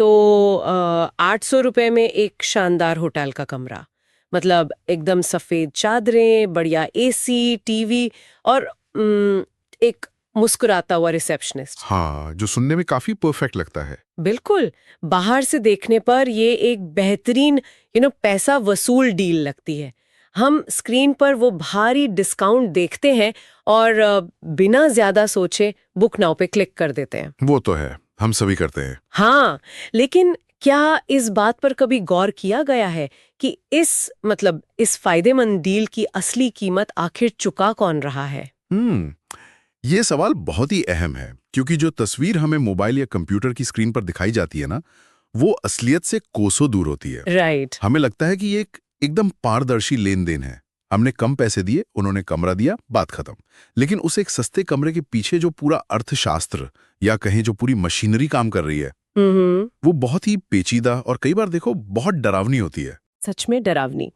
तो 800 रुपए में एक शानदार होटल का कमरा, मतलब एकदम सफेद चादरें, बढ़िया एसी, टीवी और एक मुस्कुराता हुआ रिसेप्शनिस्ट। हाँ, जो सुनने में काफी परफेक्ट लगता है। बिल्कुल। बाहर से देखने पर ये एक बेहतरीन पैसा वसूल डील लगती है। हम स्क्रीन पर वो भारी डिस्काउंट देखते हैं और बिना ज्यादा सोचे बुक नाउ पे क्लिक कर देते हैं। वो तो है, हम सभी करते हैं। हाँ, लेकिन क्या इस बात पर कभी गौर किया गया है कि इस फायदेमंद डील की असली कीमत आखिर चुका कौन रहा है? ये सवाल बहुत ही अहम है, क्योंकि जो तस्वीर हमें मोबाइल या कंप्यूटर की स्क्रीन पर दिखाई जाती है ना, वो असलियत से कोसों दूर होती है। राइट। हमें लगता है कि ये एकदम पारदर्शी लेन देन है। हमने कम पैसे दिए, उन्होंने कमरा दिया, बात खत्म। लेकिन उस एक सस्ते कमरे के पीछे जो पूरा अर्थशास्त्र या कहें जो पूरी मशीनरी काम कर रही है, वो बहुत ही पेचीदा और कई बार देखो बहुत डरावनी होती है। सच में डरावनी।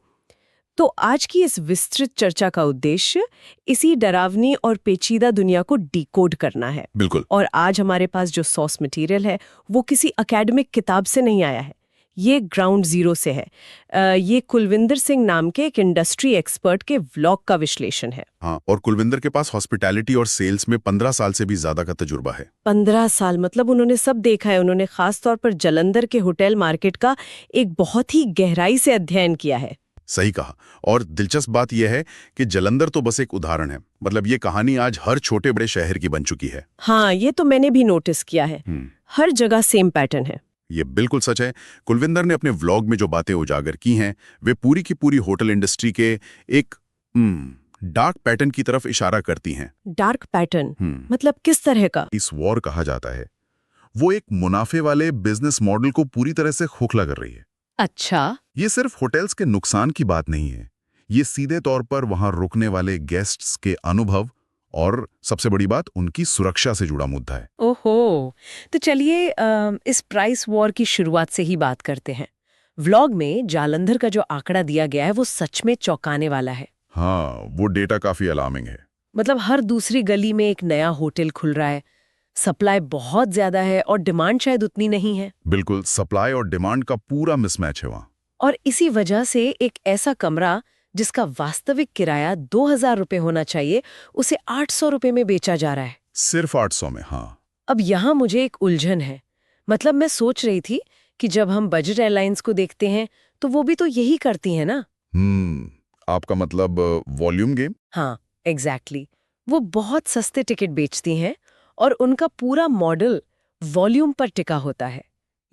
तो आज की इस विस्तृत चर्चा का उद्देश्य इसी डरावनी और पेचीदा दुनिया को डिकोड करना है। बिल्कुल। और आज हमारे पास जो सोर्स मटेरियल है वो किसी एकेडमिक किताब से नहीं आया है, ये ग्राउंड जीरो से है। ये कुलविंदर सिंह नाम के एक इंडस्ट्री एक्सपर्ट के व्लॉग का विश्लेषण है। हाँ, और कुलविंदर के पास हॉस्पिटैलिटी और सेल्स में 15 साल से भी ज्यादा का तजुर्बा है। 15 साल, मतलब उन्होंने सब देखा है। उन्होंने खास तौर पर जालंधर के होटल मार्केट का एक बहुत ही गहराई से अध्ययन किया है। सही कहा। और दिलचस्प बात यह है कि जालंधर तो बस एक उदाहरण है, मतलब ये कहानी आज हर छोटे बड़े शहर की बन चुकी है। हाँ, ये तो मैंने भी नोटिस किया है। हर जगह सेम पैटर्न है। ये बिल्कुल सच है। कुलविंदर ने अपने व्लॉग में जो बातें उजागर की हैं, वे पूरी की पूरी होटल इंडस्ट्री के एक डार्क पैटर्न की तरफ इशारा करती हैं। डार्क पैटर्न मतलब किस तरह का? इस वॉर कहा जाता है। वो एक मुनाफे वाले बिजनेस मॉडल को पूरी तरह से खोखला कर रही है। अच्छा। ये सिर्फ होटल्स के नुकसान की बात नहीं है, ये सीधे तौर पर वहां रुकने वाले गेस्ट्स के अनुभव और सबसे बड़ी बात उनकी सुरक्षा से जुड़ा मुद्दा है। ओहो, तो चलिए इस प्राइस वॉर की शुरुआत से ही बात करते हैं। व्लॉग में जालंधर का जो आंकड़ा दिया गया है वो सच में चौंकाने वाला है। हाँ, वो डेटा काफी अलार्मिंग है। मतलब हर दूसरी गली में एक नया होटल खुल रहा है। सप्लाई बहुत ज्यादा है और डिमांड शायद उतनी नहीं है। बिल्कुल, सप्लाई और डिमांड का पूरा मिसमैच है वहां। और इसी वजह से एक ऐसा कमरा जिसका वास्तविक किराया 2000 रुपए होना चाहिए, उसे 800 रुपए में बेचा जा रहा है। सिर्फ 800 में? हाँ। अब यहाँ मुझे एक उलझन है। मतलब मैं सोच रही थी कि जब हम बजट एयरलाइंस को देखते हैं तो वो भी तो यही करती है ना। आपका मतलब वॉल्यूम गेम? हाँ, एग्जैक्टली। वो बहुत सस्ते टिकट बेचती हैं और उनका पूरा मॉडल वॉल्यूम पर टिका होता है,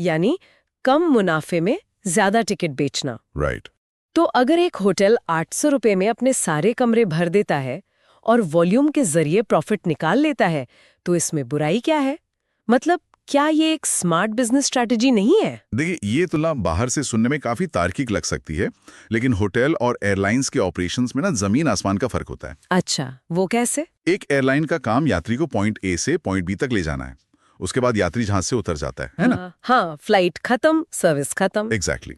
यानी कम मुनाफे में ज्यादा टिकट बेचना। राइट। तो अगर एक होटल 800 रुपए में अपने सारे कमरे भर देता है और वॉल्यूम के जरिए प्रॉफिट निकाल लेता है, तो इसमें बुराई क्या है? मतलब क्या ये एक स्मार्ट बिजनेस स्ट्रैटेजी नहीं है? देखिए, ये तुलना बाहर से सुनने में काफी तार्किक लग सकती है, लेकिन होटल और एयरलाइंस के ऑपरेशंस में ना जमीन आसमान का फर्क होता है। अच्छा, वो कैसे? एक एयरलाइन का काम यात्री को पॉइंट ए से पॉइंट बी तक ले जाना है। उसके बाद यात्री जहाज से उतर जाता है ना? हाँ, फ्लाइट खत्म, सर्विस खत्म। एग्जैक्टली।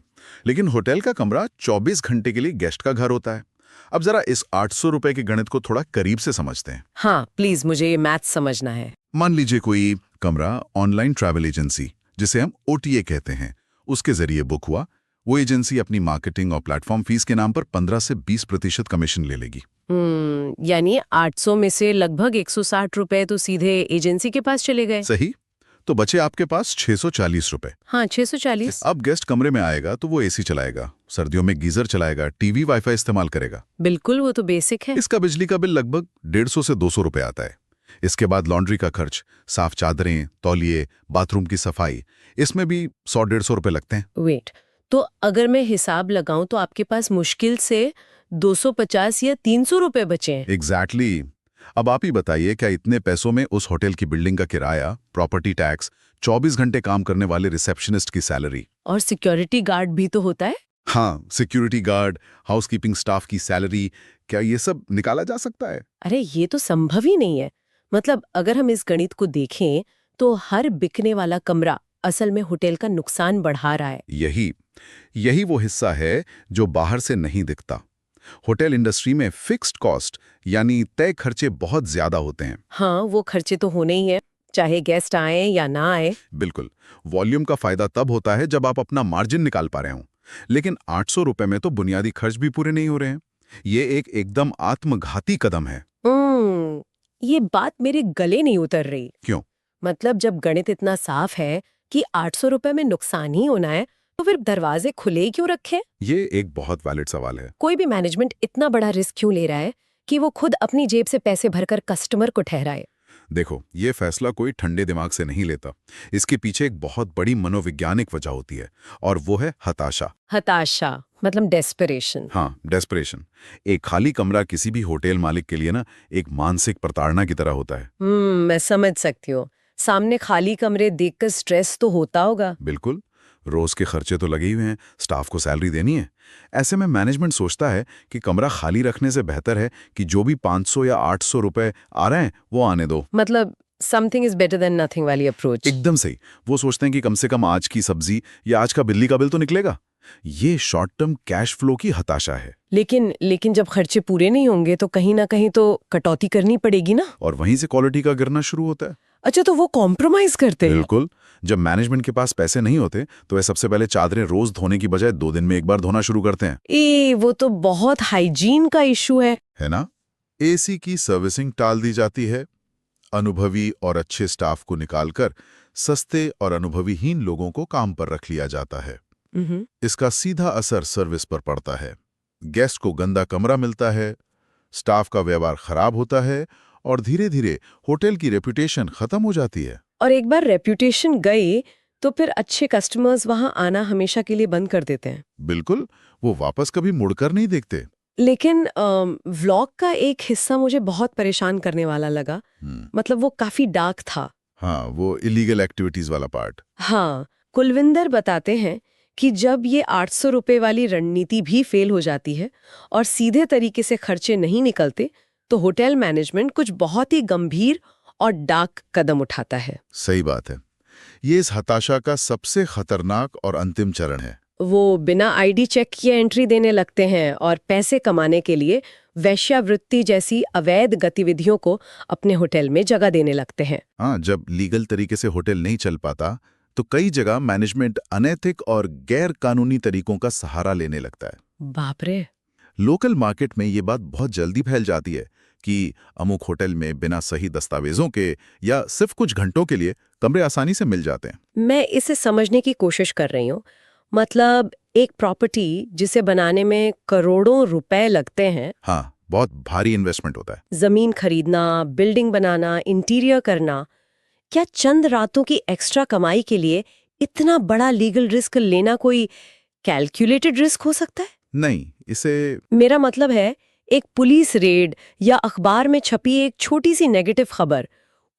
लेकिन होटल का कमरा 24 घंटे के लिए गेस्ट का घर होता है। अब जरा इस 800 रुपए के गणित को थोड़ा करीब से समझते हैं। हाँ प्लीज, मुझे ये मैथ समझना है। मान लीजिए कोई कमरा ऑनलाइन ट्रैवल एजेंसी, जिसे हम OTA कहते हैं, उसके जरिए बुक हुआ। वो एजेंसी अपनी मार्केटिंग और प्लेटफॉर्म फीस के नाम पर 15 से 20% कमीशन ले लेगी। यानी 800 में से लगभग 160 रुपए तो सीधे एजेंसी के पास चले गए। सही। तो बचे आपके पास 640 रुपए। हाँ, 640। अब गेस्ट कमरे में आएगा तो वो AC चलाएगा, सर्दियों में गीजर चलाएगा, टीवी वाईफाई इस्तेमाल करेगा। बिल्कुल, वो तो बेसिक है। इसका बिजली का बिल लगभग 150 से 200 रुपए आता है। इसके बाद लॉन्ड्री का खर्च, साफ चादरें, तौलिए, बाथरूम की सफाई, इसमें भी 100-150 रुपए लगते हैं। वेट, तो अगर मैं हिसाब लगाऊं तो आपके पास मुश्किल से 250 या 300 रुपए बचे हैं। एग्जैक्टली। अब आप ही बताइए, क्या इतने पैसों में उस होटल की बिल्डिंग का किराया, प्रॉपर्टी टैक्स, 24 घंटे काम करने वाले रिसेप्शनिस्ट की सैलरी, और सिक्योरिटी गार्ड भी तो होता है। हाँ, सिक्योरिटी गार्ड, हाउसकीपिंग स्टाफ की सैलरी, क्या ये सब निकाला जा सकता है? अरे ये तो संभव ही नहीं है। मतलब अगर हम इस गणित को देखें तो हर बिकने वाला कमरा असल में होटल का नुकसान बढ़ा रहा है। यही वो हिस्सा है जो बाहर से नहीं दिखता। होटल इंडस्ट्री में फिक्स्ड कॉस्ट यानी तय खर्चे बहुत ज्यादा होते हैं। हाँ, वो खर्चे तो होने ही है। चाहे गेस्ट आए या ना आए। बिल्कुल। वॉल्यूम का फायदा तब होता है जब आप अपना मार्जिन निकाल पा रहे हो। लेकिन 800 रुपए में तो बुनियादी खर्च भी पूरे नहीं हो रहे हैं। ये एक एकदम आत्मघाती कदम है। ये बात मेरे गले नहीं उतर रही। क्यों? मतलब जब गणित इतना साफ है कि 800 रुपए में नुकसान ही होना है, तो फिर दरवाजे खुले ही क्यों रखें? ये एक बहुत वैलिड सवाल है। कोई भी मैनेजमेंट इतना बड़ा रिस्क क्यों ले रहा है कि वो खुद अपनी जेब से पैसे भरकर कस्टमर को ठहराए? देखो, ये फैसला कोई ठंडे दिमाग से नहीं लेता। इसके पीछे एक बहुत बड़ी मनोवैज्ञानिक वजह होती है, और वो है हताशा। हताशा मतलब डेस्परेशन। हाँ, डेस्परेशन। एक खाली कमरा किसी भी होटल मालिक के लिए ना एक मानसिक प्रताड़ना की तरह होता है। मैं समझ सकती हूँ। सामने खाली कमरे देखकर स्ट्रेस तो होता होगा। बिल्कुल। रोज के खर्चे तो लगे ही हुए हैं, स्टाफ को सैलरी देनी है। ऐसे में मैनेजमेंट सोचता है कि कमरा खाली रखने से बेहतर है कि जो भी 500 या 800 रुपए आ रहे हैं वो आने दो। मतलब something is better than nothing वाली अप्रोच। एकदम सही। वो सोचते हैं कि कम से कम आज की सब्जी या आज का बिजली का बिल तो निकलेगा। ये शॉर्ट टर्म कैश फ्लो की हताशा है। लेकिन जब खर्चे पूरे नहीं होंगे तो कहीं ना कहीं तो कटौती करनी पड़ेगी ना। और वहीं से क्वालिटी का गिरना शुरू होता है। अच्छा, तो वो कॉम्प्रोमाइज करते हैं? बिल्कुल। जब मैनेजमेंट के पास पैसे नहीं होते तो वे सबसे पहले चादरें रोज धोने की बजाय 2 दिन में एक बार धोना शुरू करते हैं। वो तो बहुत हाइजीन का इशू है ना? एसी की सर्विसिंग टाल दी जाती है। अनुभवी और अच्छे स्टाफ को निकालकर सस्ते और अनुभवीहीन लोगों को काम पर रख लिया जाता है। इसका सीधा असर सर्विस पर पड़ता है। गेस्ट को गंदा कमरा मिलता है, स्टाफ का व्यवहार खराब होता है और धीरे धीरे होटल की रेपुटेशन खत्म हो जाती है। और एक बार रेप्यूटेशन गई तो फिर अच्छे कस्टमर्स वहां आना हमेशा के लिए बंद कर देते हैं। बिल्कुल। वो वापस कभी मुड़कर नहीं देखते। लेकिन व्लॉग का एक हिस्सा मुझे बहुत परेशान करने वाला लगा। मतलब वो काफी डार्क था। हाँ, वो इलीगल एक्टिविटीज वाला पार्ट। हाँ, कुलविंदर बताते हैं कि जब ये 800 रुपए वाली रणनीति भी फेल हो जाती है और सीधे तरीके से खर्चे नहीं निकलते, तो होटल मैनेजमेंट कुछ बहुत ही गंभीर और डार्क कदम उठाता है। सही बात है। ये इस हताशा का सबसे खतरनाक और अंतिम चरण है। वो बिना आईडी चेक किए एंट्री देने लगते हैं और पैसे कमाने के लिए वेश्यावृत्ति जैसी अवैध गतिविधियों को अपने होटल में जगह देने लगते हैं। हाँ, जब लीगल तरीके से होटल नहीं चल पाता तो कई जगह मैनेजमेंट अनैतिक और गैर कानूनी तरीकों का सहारा लेने लगता है। बाप रे। लोकल मार्केट में ये बात बहुत जल्दी फैल जाती है कि अमुक होटल में बिना सही दस्तावेजों के या सिर्फ कुछ घंटों के लिए कमरे आसानी से मिल जाते हैं। मैं इसे समझने की कोशिश कर रही हूँ। मतलब एक प्रॉपर्टी जिसे बनाने में करोड़ों रुपए लगते हैं। हाँ, बहुत भारी इन्वेस्टमेंट होता है। जमीन खरीदना, बिल्डिंग बनाना, इंटीरियर करना, क्या चंद रातों की एक्स्ट्रा कमाई के लिए इतना बड़ा लीगल रिस्क लेना कोई कैलकुलेटेड रिस्क हो सकता है? नहीं, इसे मेरा मतलब है, एक पुलिस रेड या अखबार में छपी एक छोटी सी नेगेटिव खबर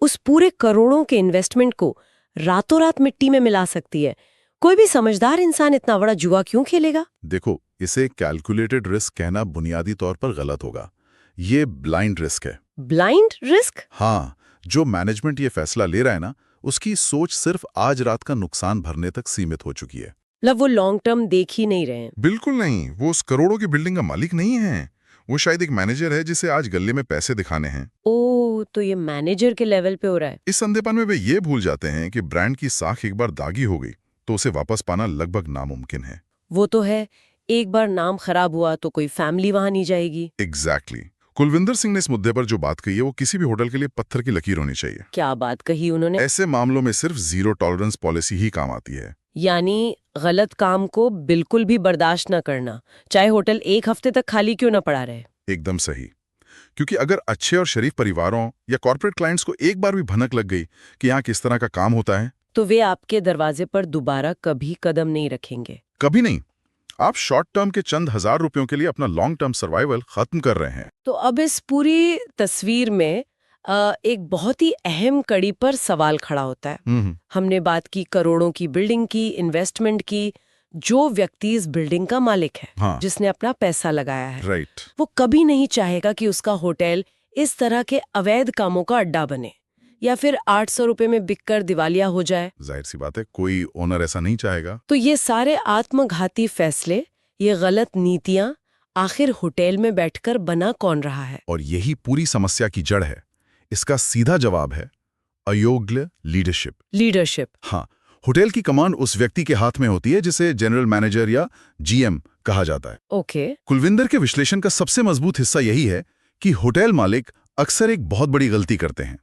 उस पूरे करोड़ों के इन्वेस्टमेंट को रातों रात मिट्टी में मिला सकती है। कोई भी समझदार इंसान इतना बड़ा जुआ क्यों खेलेगा? देखो, इसे कैलकुलेटेड रिस्क कहना बुनियादी तौर पर गलत होगा। ये ब्लाइंड रिस्क है। Blind risk? हाँ, जो मैनेजमेंट ये फैसला ले रहा है ना, उसकी सोच सिर्फ आज रात का नुकसान भरने तक सीमित हो चुकी है। मतलब वो लॉन्ग टर्म देख ही नहीं रहे हैं। बिल्कुल नहीं। वो उस करोड़ों की बिल्डिंग का मालिक नहीं है। वो शायद एक मैनेजर है जिसे आज गले में पैसे दिखाने हैं। ओह, तो ये मैनेजर के लेवल पे हो रहा है। इस संदेहपन में वे ये भूल जाते हैं कि ब्रांड की साख एक बार दागी हो गई तो उसे वापस पाना लगभग नामुमकिन है। वो तो है, एक बार नाम खराब हुआ तो कोई फैमिली वहां नहीं जाएगी। एग्जैक्टली। कुलविंदर सिंह ने इस मुद्दे पर जो बात कही है वो किसी भी होटल के लिए पत्थर की लकीर होनी चाहिए। क्या बात कही उन्होंने? ऐसे मामलों में सिर्फ जीरो टॉलरेंस पॉलिसी ही काम आती है। यानी गलत काम को बिल्कुल भी बर्दाश्त न करना, चाहे होटल एक हफ्ते तक खाली क्यों न पड़ा रहे। एकदम सही। क्योंकि अगर अच्छे और शरीफ परिवारों या कॉर्पोरेट क्लाइंट्स को एक बार भी भनक लग गई कि यहाँ किस तरह का काम होता है, तो वे आपके दरवाजे पर दोबारा कभी कदम नहीं रखेंगे। कभी नहीं। आप शॉर्ट टर्म के चंद हजार रुपयों के लिए अपना लॉन्ग टर्म सर्वाइवल खत्म कर रहे हैं। तो अब इस पूरी तस्वीर में एक बहुत ही अहम कड़ी पर सवाल खड़ा होता है। हमने बात की करोड़ों की बिल्डिंग की, इन्वेस्टमेंट की। जो व्यक्ति इस बिल्डिंग का मालिक है, हाँ, जिसने अपना पैसा लगाया है, राइट, वो कभी नहीं चाहेगा कि उसका होटल इस तरह के अवैध कामों का अड्डा बने या फिर 800 रुपए में बिककर दिवालिया हो जाए। जाहिर सी बात है, कोई ओनर ऐसा नहीं चाहेगा। तो ये सारे आत्मघाती फैसले, ये गलत नीतियां आखिर होटल में बैठकर बना कौन रहा है? और यही पूरी समस्या की जड़ है। इसका सीधा जवाब है अयोग्य लीडरशिप। लीडरशिप। हाँ, होटल की कमान उस व्यक्ति के हाथ में होती है जिसे जनरल मैनेजर या जीएम कहा जाता है। ओके। कुलविंदर के विश्लेषण का सबसे मजबूत हिस्सा यही है कि होटल मालिक अक्सर एक बहुत बड़ी गलती करते हैं।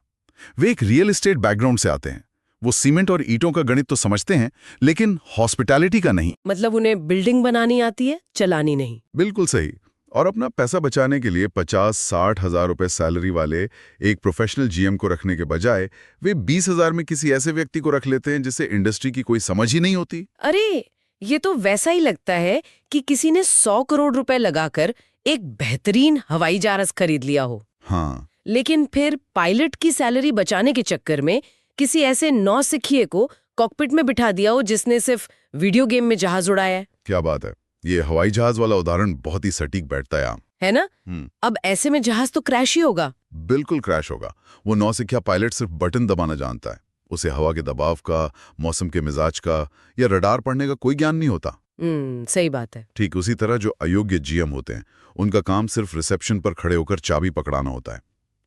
वे एक रियल एस्टेट बैकग्राउंड से आते हैं। वो सीमेंट और ईंटों का गणित तो समझते हैं, लेकिन हॉस्पिटैलिटी का नहीं। मतलब उन्हें बिल्डिंग बनानी आती है, चलानी नहीं। बिल्कुल सही। और अपना पैसा बचाने के लिए 50-60 हजार रुपए सैलरी वाले एक प्रोफेशनल जीएम को रखने के बजाय वे 20,000 में किसी ऐसे व्यक्ति को रख लेते हैं जिसे इंडस्ट्री की कोई समझ ही नहीं होती। अरे, ये तो वैसा ही लगता है कि किसी ने 100 करोड़ रुपए लगाकर एक बेहतरीन हवाई जहाज खरीद लिया हो। हाँ, लेकिन फिर पायलट की सैलरी बचाने के चक्कर में किसी ऐसे नौसिखिए को कॉकपिट में बिठा दिया हो जिसने सिर्फ वीडियो गेम में जहाज उड़ाया है। क्या बात है। ये हवाई जहाज वाला उदाहरण बहुत ही सटीक बैठता है। है ना? अब ऐसे में जहाज तो क्रैश ही होगा। बिल्कुल क्रैश होगा। वो नौसिखिया पायलट सिर्फ बटन दबाना जानता है। उसे हवा के दबाव का, मौसम के मिजाज का या रडार पढ़ने का कोई ज्ञान नहीं होता। सही बात है। ठीक उसी तरह जो अयोग्य जीएम होते हैं, उनका काम सिर्फ रिसेप्शन पर खड़े होकर चाबी पकड़ाना होता है।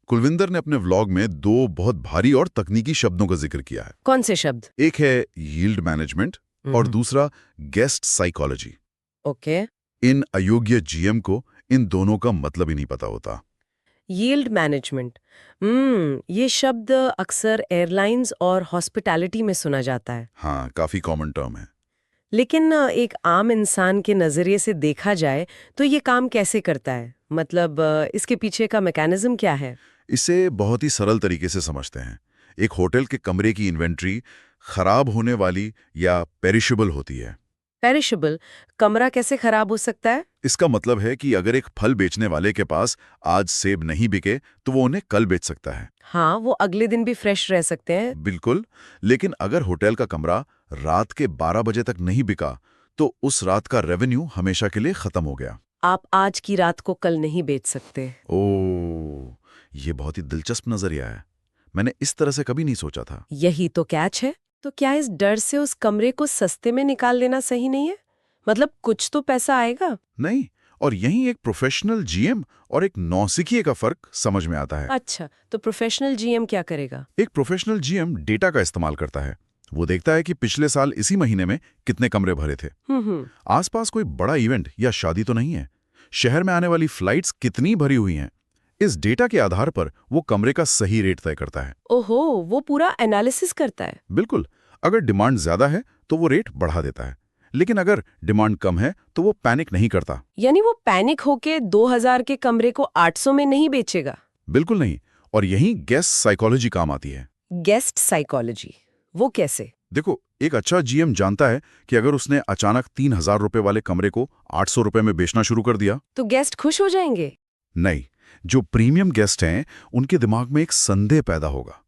कुलविंदर ने अपने व्लॉग में 2 बहुत भारी और तकनीकी शब्दों का जिक्र किया है। कौन से शब्द? एक है यील्ड मैनेजमेंट और दूसरा गेस्ट साइकोलॉजी। ओके। इन अयोग्य जीएम को इन दोनों का मतलब ही नहीं पता होता। यील्ड मैनेजमेंट, ये शब्द अक्सर एयरलाइंस और हॉस्पिटैलिटी में सुना जाता है। हाँ, काफी कॉमन टर्म है। लेकिन एक आम इंसान के नजरिए से देखा जाए तो ये काम कैसे करता है? मतलब इसके पीछे का मैकेनिज्म क्या है? इसे बहुत ही सरल तरीके से समझते हैं। एक होटल के कमरे की इन्वेंट्री खराब होने वाली या पेरिशेबल होती है। पेरिशेबल? कमरा कैसे खराब हो सकता है? इसका मतलब है कि अगर एक फल बेचने वाले के पास आज सेब नहीं बिके तो वो उन्हें कल बेच सकता है। हाँ, वो अगले दिन भी फ्रेश रह सकते हैं। बिल्कुल। लेकिन अगर होटल का कमरा रात के 12 बजे तक नहीं बिका तो उस रात का रेवेन्यू हमेशा के लिए खत्म हो गया। आप आज की रात को कल नहीं बेच सकते। ओह, ये बहुत ही दिलचस्प नजरिया है। मैंने इस तरह से कभी नहीं सोचा था। यही तो कैच है। तो क्या इस डर से उस कमरे को सस्ते में निकाल लेना सही नहीं है? मतलब कुछ तो पैसा आएगा। नहीं, और यहीं एक प्रोफेशनल जीएम और एक नौसिखिए का फर्क समझ में आता है। अच्छा, तो प्रोफेशनल जीएम क्या करेगा? एक प्रोफेशनल जीएम डेटा का इस्तेमाल करता है। वो देखता है कि पिछले साल इसी महीने में कितने कमरे भरे थे, आसपास कोई बड़ा इवेंट या शादी तो नहीं है, शहर में आने वाली फ्लाइट्स कितनी भरी हुई हैं। इस डेटा के आधार पर वो कमरे का सही रेट तय करता है। ओहो, वो पूरा एनालिसिस करता है। बिल्कुल। अगर डिमांड ज्यादा है तो वो रेट बढ़ा देता है, लेकिन अगर डिमांड कम है तो वो पैनिक नहीं करता। यानी वो पैनिक होके 2000 के कमरे को 800 में नहीं बेचेगा? बिल्कुल नहीं। और यहीं गेस्ट साइकोलॉजी काम आती है। गेस्ट साइकोलॉजी, वो कैसे? देखो, एक अच्छा जीएम जानता है कि अगर उसने अचानक 3,000 रुपए वाले कमरे को 800 रुपए में बेचना शुरू कर दिया तो गेस्ट खुश हो जाएंगे? नहीं, जो प्रीमियम गेस्ट हैं उनके दिमाग में एक संदेह पैदा होगा।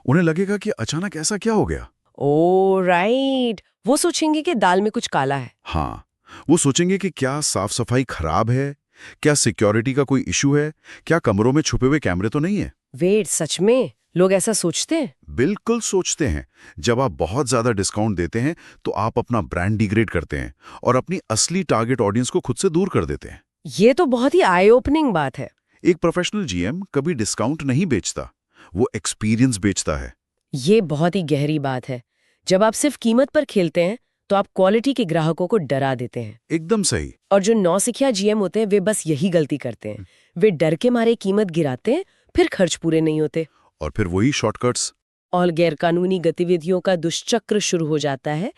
उन्हें लगेगा कि अचानक ऐसा क्या हो गया। ओ राइट, वो सोचेंगे कि दाल में कुछ काला है। हाँ, वो सोचेंगे कि क्या साफ सफाई खराब है, क्या सिक्योरिटी का कोई इशू है, क्या कमरों में छुपे हुए कैमरे तो नहीं है। वेट, सच में लोग ऐसा सोचते हैं? बिल्कुल सोचते हैं। जब आप बहुत ज्यादा डिस्काउंट देते हैं तो आप अपना ब्रांड डिग्रेड करते हैं और अपनी असली टारगेट ऑडियंस को खुद से दूर कर देते हैं। ये तो बहुत ही आई ओपनिंग बात है। एक प्रोफेशनल जीएम कभी डिस्काउंट नहीं बेचता, वो एक्सपीरियंस बेचता है। ये बहुत ही गहरी बात है। जब आप सिर्फ कीमत पर खेलते हैं तो आप क्वालिटी के ग्राहकों को डरा देते हैं। एकदम सही। और जो नौसिखिया जीएम होते हैं वे बस यही गलती करते हैं। वे डर के मारे कीमत गिराते हैं, फिर खर्च पूरे नहीं होते और फिर वही शॉर्टकट्स और गैरकानूनी गतिविधियों का दुष्चक्र शुरू हो जाता है।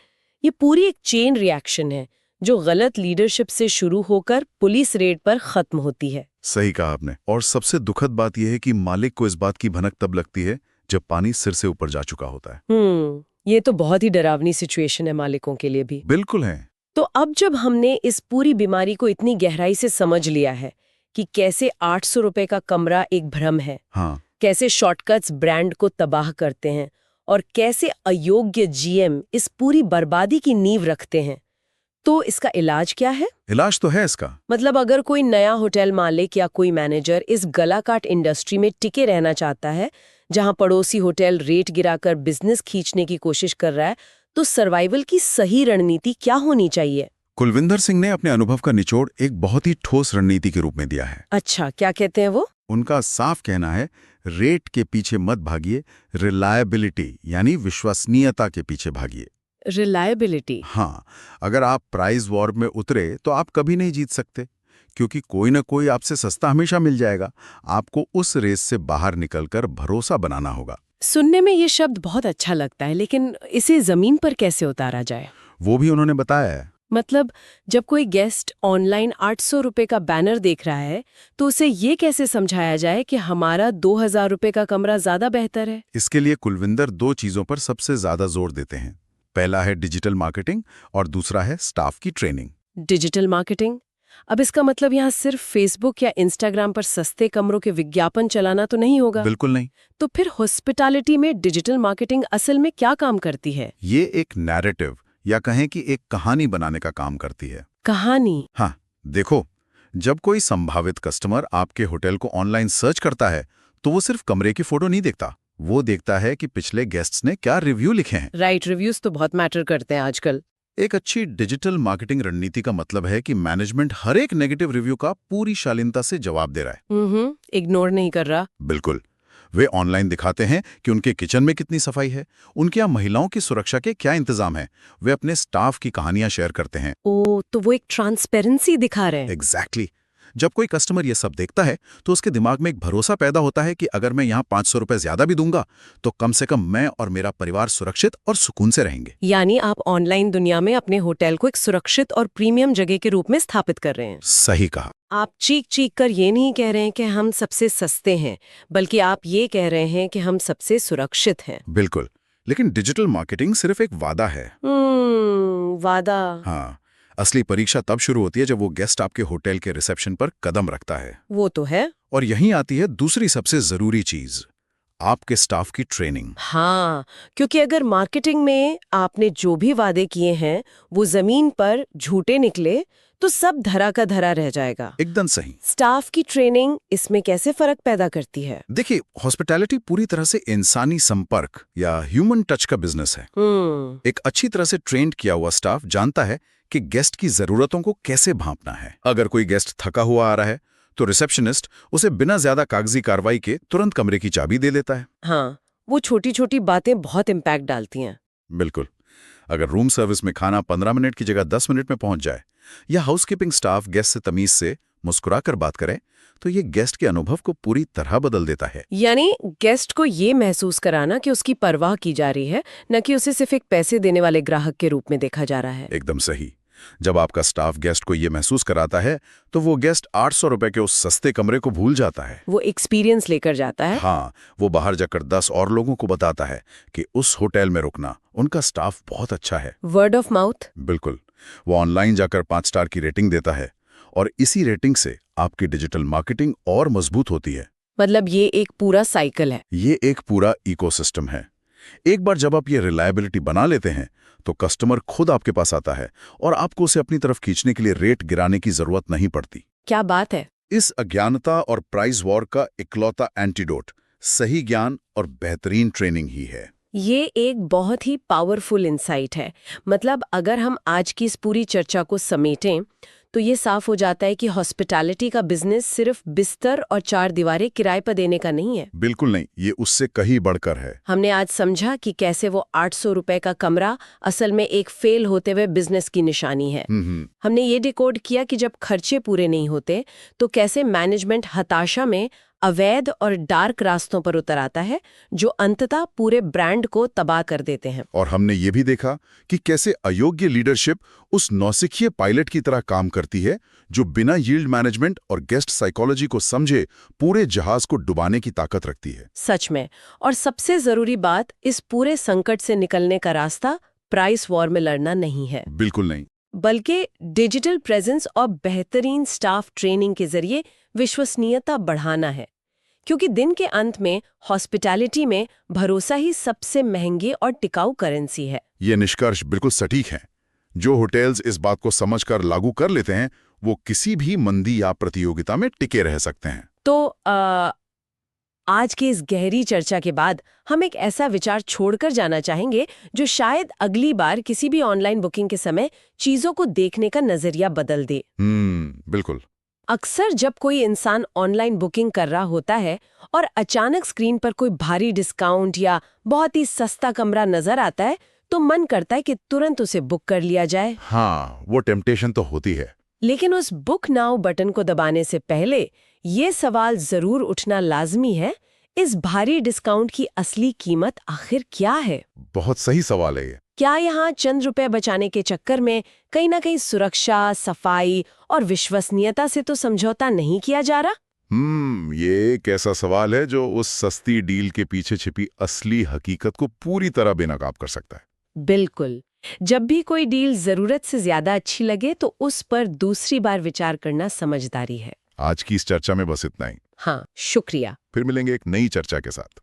ये पूरी एक चेन रिएक्शन है जो गलत लीडरशिप से शुरू होकर पुलिस रेड पर खत्म होती है। सही कहा आपने। और सबसे दुखद बात यह है कि मालिक को इस बात की भनक तब लगती है जब पानी सिर से ऊपर जा चुका होता है। ये तो बहुत ही डरावनी सिचुएशन है मालिकों के लिए भी। बिल्कुल है। तो अब जब हमने इस पूरी बीमारी को इतनी गहराई से समझ लिया है कि कैसे 800 रुपए का कमरा एक भ्रम है, हाँ, कैसे शॉर्टकट्स ब्रांड को तबाह करते हैं और कैसे अयोग्य जीएम इस पूरी बर्बादी की नींव रखते हैं, तो इसका इलाज क्या है? इलाज तो है इसका। मतलब अगर कोई नया होटल मालिक या कोई मैनेजर इस गलाकाट इंडस्ट्री में टिके रहना चाहता है जहां पड़ोसी होटल रेट गिराकर बिजनेस खींचने की कोशिश कर रहा है, तो सर्वाइवल की सही रणनीति क्या होनी चाहिए? कुलविंदर सिंह ने अपने अनुभव का निचोड़ एक बहुत ही ठोस रणनीति के रूप में दिया है। अच्छा, क्या कहते हैं वो? उनका साफ कहना है, रेट के पीछे मत भागिए, रिलायबिलिटी यानी विश्वसनीयता के पीछे भागिए। रिलायबिलिटी। हाँ, अगर आप प्राइस वॉर में उतरे तो आप कभी नहीं जीत सकते, क्योंकि कोई ना कोई आपसे सस्ता हमेशा मिल जाएगा। आपको उस रेस से बाहर निकलकर भरोसा बनाना होगा। सुनने में ये शब्द बहुत अच्छा लगता है, लेकिन इसे जमीन पर कैसे उतारा जाए? वो भी उन्होंने बताया है। मतलब जब कोई गेस्ट ऑनलाइन 800 रुपए का बैनर देख रहा है, तो उसे ये कैसे समझाया जाए कि हमारा 2000 रुपए का कमरा ज्यादा बेहतर है? इसके लिए कुलविंदर 2 चीजों पर सबसे ज्यादा जोर देते हैं। पहला है डिजिटल मार्केटिंग और दूसरा है स्टाफ की ट्रेनिंग। Digital marketing. अब इसका मतलब यहाँ सिर्फ फेसबुक या इंस्टाग्राम पर सस्ते कमरों के विज्ञापन चलाना तो नहीं होगा? बिल्कुल नहीं। तो फिर हॉस्पिटैलिटी में डिजिटल मार्केटिंग असल में क्या काम करती है? ये एक नैरेटिव या कहें कि एक कहानी बनाने का काम करती है। कहानी? हाँ, देखो, जब कोई संभावित कस्टमर आपके होटल को ऑनलाइन सर्च करता है तो वो सिर्फ कमरे की फोटो नहीं देखता, वो देखता है कि पिछले गेस्ट्स ने क्या रिव्यू लिखे हैं। राइट, रिव्यूज तो बहुत मैटर करते हैं आजकल। एक अच्छी डिजिटल मार्केटिंग रणनीति का मतलब है कि मैनेजमेंट हर एक नेगेटिव रिव्यू का पूरी शालीनता से जवाब दे रहा है। इग्नोर नहीं कर रहा। बिल्कुल। वे ऑनलाइन दिखाते हैं कि उनके किचन में कितनी सफाई है, उनके यहाँ महिलाओं की सुरक्षा के क्या इंतजाम है। वे अपने स्टाफ की कहानियां शेयर करते हैं। ओ, तो वो एक ट्रांसपेरेंसी दिखा रहे हैं। एग्जैक्टली। जब कोई कस्टमर ये सब देखता है तो उसके दिमाग में एक भरोसा पैदा होता है कि अगर मैं यहाँ 500 रुपए ज्यादा भी दूंगा तो कम से कम मैं और मेरा परिवार सुरक्षित और सुकून से रहेंगे। यानी आप ऑनलाइन दुनिया में अपने होटल को एक सुरक्षित और प्रीमियम जगह के रूप में स्थापित कर रहे हैं। सही कहा। आप चीख चीख कर ये नहीं कह रहे हैं कि हम सबसे सस्ते हैं, बल्कि आप ये कह रहे हैं कि हम सबसे सुरक्षित हैं। बिल्कुल। लेकिन डिजिटल मार्केटिंग सिर्फ एक वादा है। वादा। हाँ, असली परीक्षा तब शुरू होती है जब वो गेस्ट आपके होटल के रिसेप्शन पर कदम रखता है। वो तो है। और यहीं आती है दूसरी सबसे जरूरी चीज, आपके स्टाफ की ट्रेनिंग। हाँ, क्योंकि अगर मार्केटिंग में आपने जो भी वादे किए हैं वो जमीन पर झूठे निकले तो सब धरा का धरा रह जाएगा। एकदम सही। स्टाफ की ट्रेनिंग इसमें कैसे फर्क पैदा करती है? देखिए, हॉस्पिटैलिटी पूरी तरह से इंसानी संपर्क या ह्यूमन टच का बिजनेस है। एक अच्छी तरह से ट्रेंड किया हुआ स्टाफ जानता है कि गेस्ट की जरूरतों को कैसे भांपना है। अगर कोई गेस्ट थका हुआ आ रहा है तो रिसेप्शनिस्ट उसे बिना ज्यादा कागजी कार्रवाई के तुरंत कमरे की चाबी दे देता है। हाँ, वो छोटी छोटी बातें बहुत इम्पैक्ट डालती हैं। बिल्कुल। अगर रूम सर्विस में खाना 15 मिनट की जगह 10 मिनट में पहुंच जाए, या हाउसकीपिंग स्टाफ गेस्ट से तमीज से मुस्कुराकर बात करे, तो ये गेस्ट के अनुभव को पूरी तरह बदल देता है। यानी गेस्ट को ये महसूस कराना कि उसकी परवाह की जा रही है, न कि उसे सिर्फ एक पैसे देने वाले ग्राहक के रूप में देखा जा रहा है। एकदम सही। जब आपका स्टाफ गेस्ट को ये महसूस कराता है तो वो गेस्ट 800 रुपए के उस सस्ते कमरे को भूल जाता है। वो एक्सपीरियंस लेकर जाता है। हाँ, वो बाहर जाकर 10 और लोगों को बताता है कि उस होटल में रुकना, उनका स्टाफ बहुत अच्छा है। Word of mouth. बिल्कुल। वो ऑनलाइन जाकर 5 स्टार की रेटिंग देता है और इसी रेटिंग से आपकी डिजिटल मार्केटिंग और मजबूत होती है। मतलब ये एक पूरा साइकिल है। ये एक पूरा इकोसिस्टम है। एक बार जब आप ये रिलायबिलिटी बना लेते हैं तो कस्टमर खुद आपके पास आता है और आपको उसे अपनी तरफ खींचने के लिए रेट गिराने की जरूरत नहीं पड़ती। क्या बात है। इस अज्ञानता और प्राइस वॉर का इकलौता एंटीडोट सही ज्ञान और बेहतरीन ट्रेनिंग ही है। ये एक बहुत ही पावरफुल इंसाइट है। मतलब अगर हम आज की इस पूरी चर्चा को समेटें तो ये साफ हो जाता है कि हॉस्पिटैलिटी का बिजनेस सिर्फ बिस्तर और 4 दीवारें किराए पर देने का नहीं है। बिल्कुल नहीं, ये उससे कहीं बढ़कर है। हमने आज समझा कि कैसे वो 800 रुपए का कमरा असल में एक फेल होते हुए बिजनेस की निशानी है। हमने ये डिकोड किया कि जब खर्चे पूरे नहीं होते तो कैसे मैनेजमेंट हताशा में अवैध और डार्क रास्तों पर उतर आता है, जो अंततः पूरे ब्रांड को तबाह कर देते हैं। और हमने ये भी देखा कि कैसे अयोग्य लीडरशिप उस नौसिखिए पायलट की तरह काम करती है, जो बिना यील्ड मैनेजमेंट और गेस्ट साइकोलॉजी को समझे पूरे जहाज को डुबाने की ताकत रखती है। सच में। और सबसे जरूरी बात, इस पूरे संकट से निकलने का रास्ता प्राइस वॉर में लड़ना नहीं है। बिल्कुल नहीं, बल्कि डिजिटल प्रेजेंस और बेहतरीन स्टाफ ट्रेनिंग के जरिए विश्वसनीयता बढ़ाना है। क्योंकि दिन के अंत में हॉस्पिटैलिटी में भरोसा ही सबसे महंगी और टिकाऊ करेंसी है। ये निष्कर्ष बिल्कुल सटीक है। जो होटल्स इस बात को समझकर लागू कर लेते हैं वो किसी भी मंदी या प्रतियोगिता में टिके रह सकते हैं। तो आज की इस गहरी चर्चा के बाद हम एक ऐसा विचार छोड़कर जाना चाहेंगे जो शायद अगली बार किसी भी ऑनलाइन बुकिंग के समय चीजों को देखने का नजरिया बदल दे। बिल्कुल। अक्सर जब कोई इंसान ऑनलाइन बुकिंग कर रहा होता है और अचानक स्क्रीन पर कोई भारी डिस्काउंट या बहुत ही सस्ता कमरा नजर आता है तो मन करता है कि तुरंत उसे बुक कर लिया जाए। हाँ, वो टेम्पटेशन तो होती है। लेकिन उस बुक नाउ बटन को दबाने से पहले ये सवाल जरूर उठना लाजमी है, इस भारी डिस्काउंट की असली कीमत आखिर क्या है? बहुत सही सवाल है ये। क्या यहाँ चंद रुपए बचाने के चक्कर में कहीं ना कहीं सुरक्षा, सफाई और विश्वसनीयता से तो समझौता नहीं किया जा रहा? ये एक ऐसा सवाल है जो उस सस्ती डील के पीछे छिपी असली हकीकत को पूरी तरह बेनकाब कर सकता है। बिल्कुल। जब भी कोई डील जरूरत से ज्यादा अच्छी लगे तो उस पर दूसरी बार विचार करना समझदारी है। आज की इस चर्चा में बस इतना ही। हाँ, शुक्रिया। फिर मिलेंगे एक नई चर्चा के साथ।